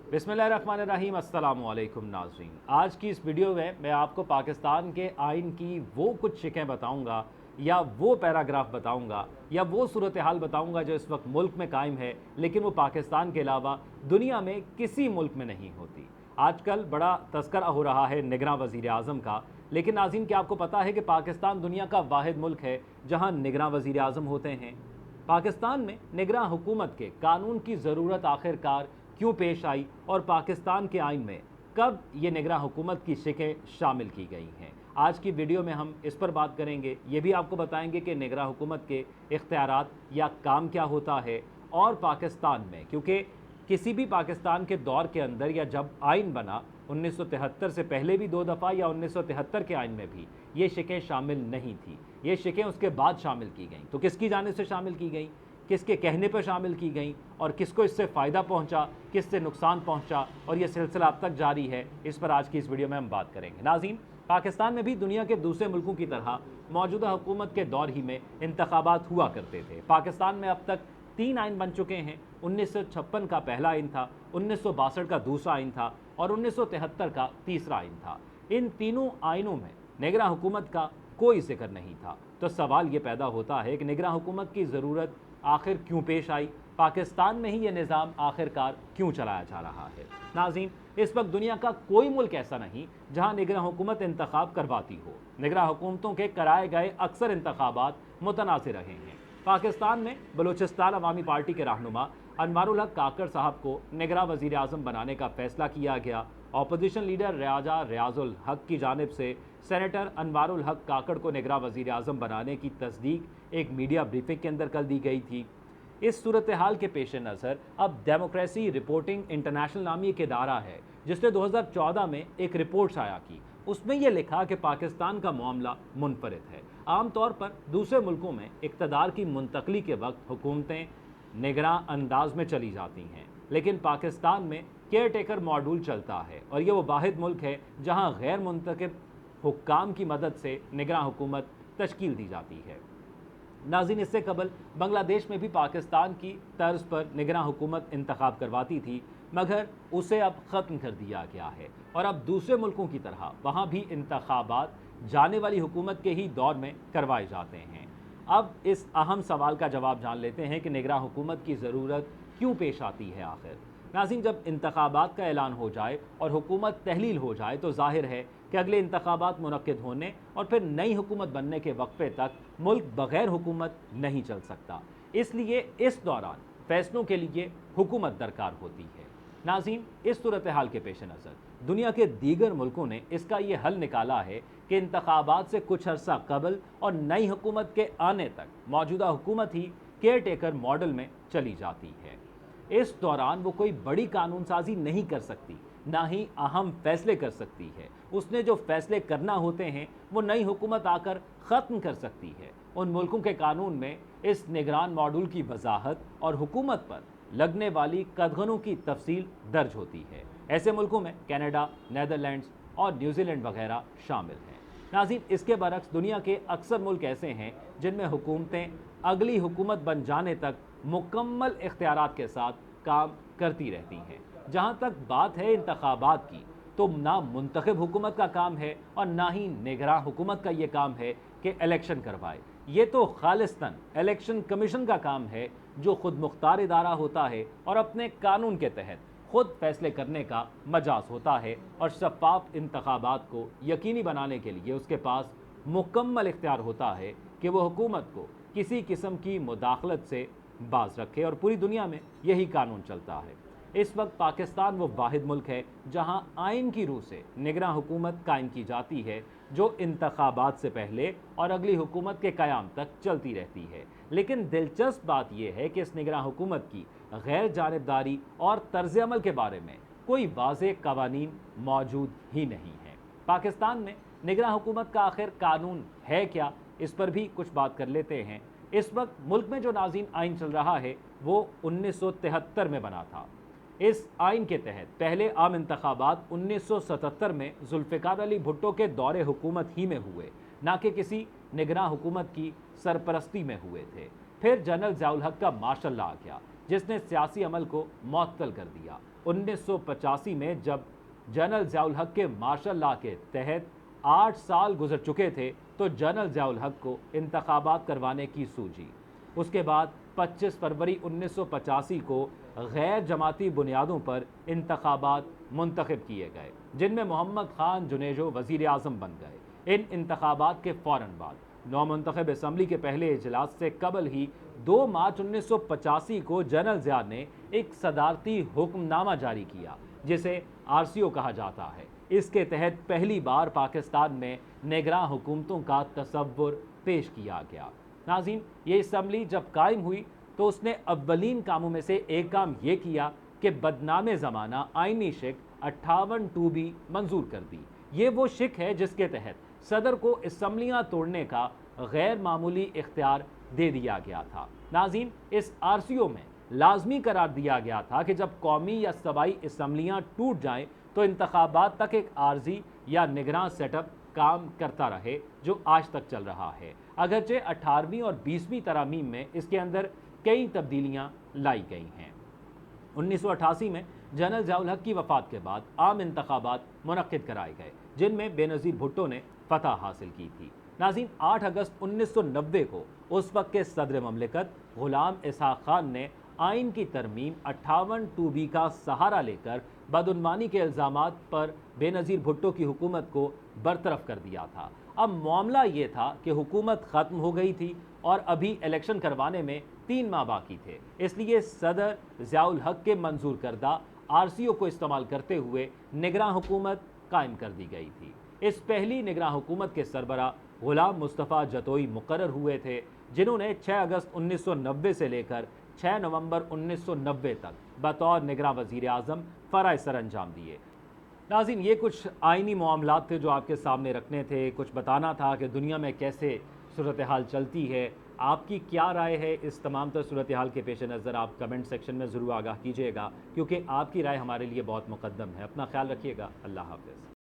बिस्मिल्लाहिर्रहमानिर्रहीम, अस्सलामुअलैकुम नाज़रीन। आज की इस वीडियो में मैं आपको पाकिस्तान के आइन की वो कुछ शिकें बताऊंगा या वो पैराग्राफ बताऊंगा या वो सूरत हाल बताऊंगा जो इस वक्त मुल्क में कायम है, लेकिन वो पाकिस्तान के अलावा दुनिया में किसी मुल्क में नहीं होती। आजकल बड़ा तस्करा हो रहा है निगरां वज़ीर आज़म का, लेकिन नाज़रीन, क्या आपको पता है कि पाकिस्तान दुनिया का वाहिद मुल्क है जहाँ निगरां वज़ीर आज़म होते हैं। पाकिस्तान में निगरां हुकूमत के कानून की ज़रूरत आखिरकार क्यों पेश आई और पाकिस्तान के आइन में कब ये निगरां हुकूमत की शिकें शामिल की गई हैं। आज की वीडियो में हम इस पर बात करेंगे। ये भी आपको बताएंगे कि निगरां हुकूमत के इख्तियारात या काम क्या होता है, और पाकिस्तान में, क्योंकि किसी भी पाकिस्तान के दौर के अंदर या जब आइन बना 1973 से पहले भी दो दफ़ा या 1973 के आइन में भी ये शिकें शामिल नहीं थी। ये शिकें उसके बाद शामिल की गई, तो किसकी जानिब से शामिल की गई, किसके कहने पर शामिल की गई और किसको इससे फ़ायदा पहुंचा, किससे नुकसान पहुंचा, और ये सिलसिला अब तक जारी है। इस पर आज की इस वीडियो में हम बात करेंगे। नाज़रीन, पाकिस्तान में भी दुनिया के दूसरे मुल्कों की तरह मौजूदा हुकूमत के दौर ही में इंतखाबात हुआ करते थे। पाकिस्तान में अब तक 3 आइन बन चुके हैं। 1956 का पहला आइन था, 1962 का दूसरा आइन था और 1973 का तीसरा आइन था। इन तीनों आइनों में निगरां हुकूमत का कोई जिक्र नहीं था। तो सवाल ये पैदा होता है कि निगरां हुकूमत की ज़रूरत आखिर क्यों पेश आई, पाकिस्तान में ही ये निज़ाम आखिरकार क्यों चलाया जा रहा है। नाज़रीन, इस वक्त दुनिया का कोई मुल्क ऐसा नहीं जहां निगरां हुकूमत इंतखाब करवाती हो। निगरां हुकूमतों के कराए गए अक्सर इंतखाबात मुतनाज़िर रहे हैं। पाकिस्तान में बलूचिस्तान अवामी पार्टी के रहनुमा अनवारुल हक काकड़ साहब को निगरां वज़ीर आज़म बनाने का फैसला किया गया। अपोजिशन लीडर राजा रियाजुल हक की जानिब से सेनेटर अनवारुल हक काकड़ को निगरां वज़ीर आज़म बनाने की तस्दीक एक मीडिया ब्रीफिंग के अंदर कल दी गई थी। इस सूरत हाल के पेश नज़र अब डेमोक्रेसी रिपोर्टिंग इंटरनेशनल नामी एक इदारा है जिसने 2014 में एक रिपोर्ट शाया की। उसमें यह लिखा कि पाकिस्तान का मामला मुनफरिद है। आमतौर पर दूसरे मुल्कों में इक़्तिदार की मुंतकली के वक्त हुकूमतें निगरां अंदाज में चली जाती हैं, लेकिन पाकिस्तान में केयर टेकर मॉड्यूल चलता है और यह वो वाहिद मुल्क है जहाँ गैर मुंतखब हुक्काम की मदद से निगरां हुकूमत तश्कील दी जाती है। नाज़रीन, इससे कबल बांग्लादेश में भी पाकिस्तान की तर्ज पर निगरां हुकूमत इंतखाब करवाती थी, मगर उसे अब ख़त्म कर दिया गया है और अब दूसरे मुल्कों की तरह वहाँ भी इंतखाबात जाने वाली हुकूमत के ही दौर में करवाए जाते हैं। अब इस अहम सवाल का जवाब जान लेते हैं कि निगरां हुकूमत की ज़रूरत क्यों पेश आती है आखिर। नाज़रीन, जब इंतखाबात का ऐलान हो जाए और हुकूमत तहलील हो जाए तो जाहिर है कि अगले इंतखाबात मुनक्किद होने और फिर नई हुकूमत बनने के वक्फे तक मुल्क बग़ैर हुकूमत नहीं चल सकता। इसलिए इस दौरान फ़ैसलों के लिए हुकूमत दरकार होती है। नाज़रीन, इस सूरत हाल के पेश नज़र दुनिया के दीगर मुल्कों ने इसका ये हल निकाला है कि इंतखाबात से कुछ अर्सा कबल और नई हुकूमत के आने तक मौजूदा हुकूमत ही केयर टेकर मॉडल में चली जाती है। इस दौरान वो कोई बड़ी कानून साजी नहीं कर सकती, ना ही अहम फैसले कर सकती है। उसने जो फैसले करना होते हैं वो नई हुकूमत आकर ख़त्म कर सकती है। उन मुल्कों के कानून में इस निगरान मॉड्यूल की वजाहत और हुकूमत पर लगने वाली कदगनों की तफसील दर्ज होती है। ऐसे मुल्कों में कनाडा, नीदरलैंड्स और न्यूजीलैंड वगैरह शामिल हैं। नाज़रीन, इसके बरक्स दुनिया के अक्सर मुल्क ऐसे हैं जिनमें हुकूमतें अगली हुकूमत बन जाने तक मुकम्मल इख्तियारात के साथ काम करती रहती हैं। जहाँ तक बात है इंतखाबात की, तो ना मुंतखब हुकूमत का काम है और ना ही निगरां हुकूमत का ये काम है कि इलेक्शन करवाए। ये तो खालिस्तन इलेक्शन कमीशन का काम है जो खुद मुख्तार इदारा होता है और अपने कानून के तहत खुद फैसले करने का मजाज होता है, और शफाफ इंतखाबात को यकीनी बनाने के लिए उसके पास मुकम्मल इख्तियार होता है कि वह हुकूमत को किसी किस्म की मुदाखलत से बाज रखे, और पूरी दुनिया में यही कानून चलता है। इस वक्त पाकिस्तान वो वाहिद मुल्क है जहां आइन की रूह से निगरां हुकूमत कायम की जाती है जो इंतखाबात से पहले और अगली हुकूमत के क़याम तक चलती रहती है। लेकिन दिलचस्प बात यह है कि इस निगरां हुकूमत की गैर जानिबदारी और तर्ज अमल के बारे में कोई वाज़ेह कवानीन मौजूद ही नहीं है। पाकिस्तान में निगरां हुकूमत का आखिर कानून है क्या, इस पर भी कुछ बात कर लेते हैं। इस वक्त मुल्क में जो नाज़रीन आइन चल रहा है वो 1973 में बना था। इस आइन के तहत पहले आम इंतखाबात 1977 में जुल्फ़िकार अली भुट्टो के दौरे हुकूमत ही में हुए, ना कि किसी निगरां हुकूमत की सरपरस्ती में हुए थे। फिर जनरल ज़ियाउल हक का मार्शल लॉ आ गया। जिसने सियासी अमल को मुअत्तल कर दिया। 1985 में जब जनरल ज़ियाउल हक के मार्शल लॉ के तहत 8 साल गुजर चुके थे तो जनरल ज़ियाउल हक को इंतखाबात करवाने की सूझी। उसके बाद 25 फरवरी 1985 को गैर जमाती बुनियादों पर इंतखाबात मुंतखब किए गए, जिनमें मोहम्मद खान जुनेजो वज़ीर आज़म बन गए। इन इंतखाबात के फ़ौरन बाद नौमुंतखब असम्बली के पहले इजलास से कबल ही 2 मार्च 1985 को जनरल ज़िया ने एक सदारती हुक्मनामा जारी किया, जिसे RCO कहा जाता है। इसके तहत पहली बार पाकिस्तान में निगरां हुकूमतों का तसव्वुर पेश किया गया। नाज़रीन, ये असम्बली जब कायम हुई तो उसने अव्वलीन कामों में से एक काम ये किया कि बदनाम ज़माना आइनी शिक 58(2)B मंजूर कर दी। ये वो शिक है जिसके तहत सदर को असम्बलियाँ तोड़ने का गैर मामूली इख्तियार दे दिया गया था। नाज़रीन, इस RCO में लाजमी करार दिया गया था कि जब कौमी या सूबाई असम्बलियाँ टूट जाएं तो इंतखाबात तक एक आर्जी या निगरान सेटअप काम करता रहे, जो आज तक चल रहा है। अगरचे 18वीं और 20वीं तरामीम में इसके अंदर कई तब्दीलियाँ लाई गई हैं। 1988 में जनरल ज़ियाउल हक की वफ़ात के बाद आम इंतखाबात मुनक्किद कराए गए, जिनमें बेनज़ीर भुट्टो ने फतह हासिल की थी। नाज़रीन, 8 अगस्त 1990 को उस वक्त के सदर ममलिकत ग़ुलाम इसहाक़ खान ने आइन की तरमीम 58(2)B का सहारा लेकर बदउनवानी के इल्ज़ामात पर बेनज़ीर भुट्टो की हुकूमत को बरतरफ कर दिया था। अब मामला ये था कि हुकूमत ख़त्म हो गई थी और अभी इलेक्शन करवाने में 3 माह बाकी थे, इसलिए सदर ज़ियाउल हक के मंजूर करदा RCO को इस्तेमाल करते हुए निगरान हुकूमत कायम कर दी गई थी। इस पहली निगरान हुकूमत के सरबरा ग़ुलाम मुस्तफ़ा जतोई मुकर्रर हुए थे, जिन्होंने 6 अगस्त 1990 से लेकर 6 नवंबर 1990 तक बतौर निगरान वज़ीर आज़म फ़राइज़ सर अंजाम दिए। नाज़रीन, ये कुछ आइनी मामलात थे जो आपके सामने रखने थे, कुछ बताना था कि दुनिया में कैसे सूरत हाल चलती है। आपकी क्या राय है इस तमाम तर सूरत हाल के पेश नज़र, आप कमेंट सेक्शन में ज़रूर आगाह कीजिएगा, क्योंकि आपकी राय हमारे लिए बहुत मुक़द्दम है। अपना ख्याल रखिएगा। अल्लाह हाफ़िज़।